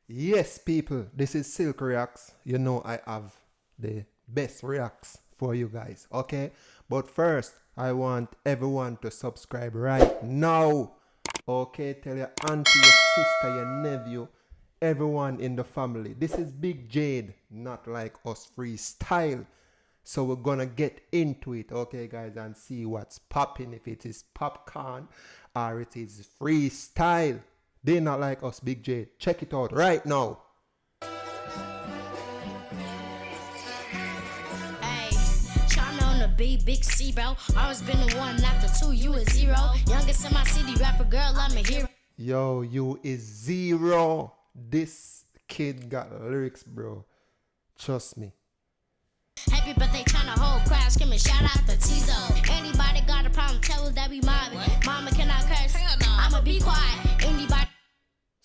Yes, people, this is Silk Reacts. You know I have the best reacts for you guys, okay? But first, I want everyone to subscribe right now, okay? Tell your auntie, your sister, your nephew, everyone in the family. This is Big Jade, not like us freestyle. So we're gonna get into it, okay, guys, and see what's popping. If it is popcorn or it is freestyle. They not like us, Big J. Check it out right now. Hey, Chyna on the beat, big C, bro. Always been the one after two, you a zero. Youngest in my city, rapper girl, I'm a hero. Yo, you is zero. This kid got lyrics, bro. Trust me. Happy birthday, Chyna, whole crowd screaming, shout out to Tizo. Anybody got a problem, tell us that we mobbing. Mama cannot curse, I'ma be quiet. Anybody.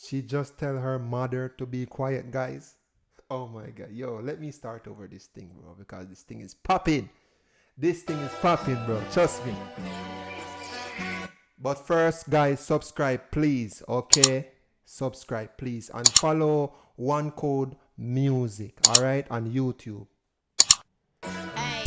She just tell her mother to be quiet, guys. Oh my god. Yo, let me start over this thing, bro, because this thing is popping. This thing is popping, bro. Trust me. But first, guys, subscribe, please, okay? Subscribe, please. And follow One Code Music, all right, on YouTube. Hey,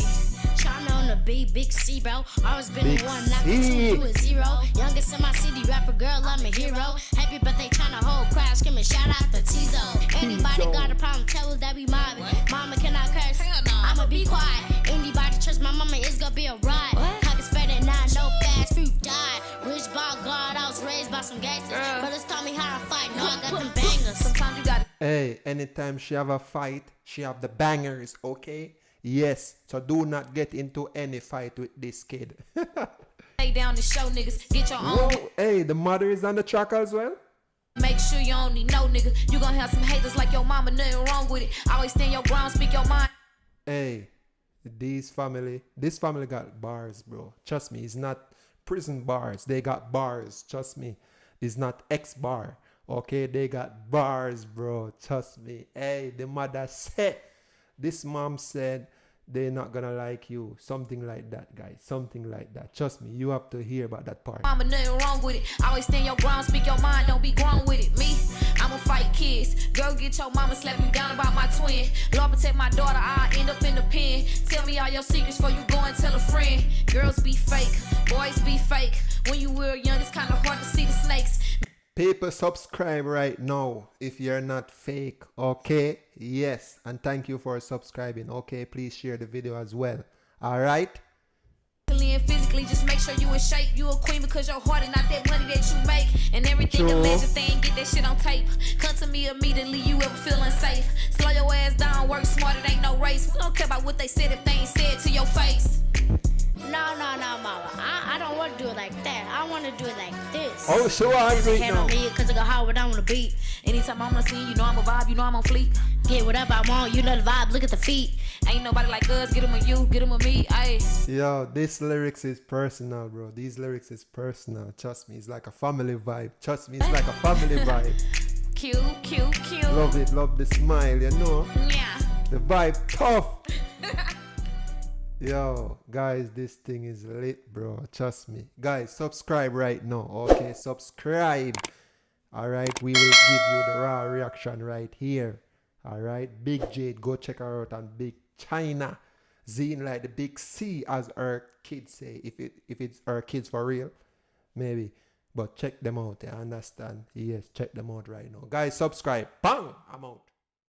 Chyna on the beat, big C, bro. Always been Big the one after two, C. you a zero. Youngest in my city, rapper girl, I'm a hero. Happy birthday, Chyna, whole crowd screaming, shout out to Tizo. Anybody got a problem, tell us that we mobbing. Mama cannot curse, I'ma be quiet. Anybody trust my mama, it's gonna be a ride. Pockets fat and I no fast food died. Rich by God, I was raised by some gangsters. Brothers taught me how to fight, no, I got them bangers. Sometimes you gotta. Hey, anytime she have a fight, she have the bangers, okay? Yes, so do not get into any fight with this kid. Lay down to show niggas, get your own. Whoa, hey, the mother is on the track as well? Make sure you don't need no nigga. You gon' have some haters like your mama, nothing wrong with it. Always stand your ground, speak your mind. Hey, this family got bars, bro. Trust me, it's not prison bars. They got bars, trust me. It's not X bar, okay? They got bars, bro. Trust me. Hey, the mother said, this mom said, they're not gonna like you. Something like that, guys. Something like that. Trust me, you have to hear about that part. Mama, nothing wrong with it. Always stand your ground, speak your mind, don't be grown with it. Me, I'ma fight kids. Girl, get your mama, slap you down about my twin. Lord, protect my daughter, I'll end up in the pen. Tell me all your secrets before you go and tell a friend. Girls be fake, boys be fake. When you were young, it's kinda hard to see the snakes. People, subscribe right now if you're not fake, okay? Yes, and thank you for subscribing, okay? Please share the video as well, all right? Mentally and physically, just make sure you in shape. You a queen because your heart is not that money that you make. And everything True. the legend thing, get that shit on tape. Come to me immediately, you ever feel unsafe. Slow your ass down, work smart, it ain't no race. We don't care about what they said if they ain't said to your face. No, mama. I don't want to do it like that. I want to do it like this. Oh, sure, I agree Hand now. on me, cause I go hard when I want to beat. Anytime I'm on the scene, you know I'm a vibe, you know I'm on fleek. Get whatever I want, you know the vibe, look at the feet. Ain't nobody like us, get 'em with you, get 'em with me, ayy. Yo, this lyrics is personal, bro. These lyrics is personal. Trust me, it's like a family vibe. Trust me, it's like a family vibe. Cute. Love it, love the smile, you know? Yeah. The vibe tough. Yo, guys, this thing is lit, bro. Trust me. Guys, subscribe right now, okay? Subscribe. All right, we will give you the raw reaction right here. All right, Big Jade, go check her out on Big Chyna. Zine like the Big C, as her kids say. If it's her kids for real, maybe. But check them out, I understand. Yes, check them out right now. Guys, subscribe. Bang! I'm out.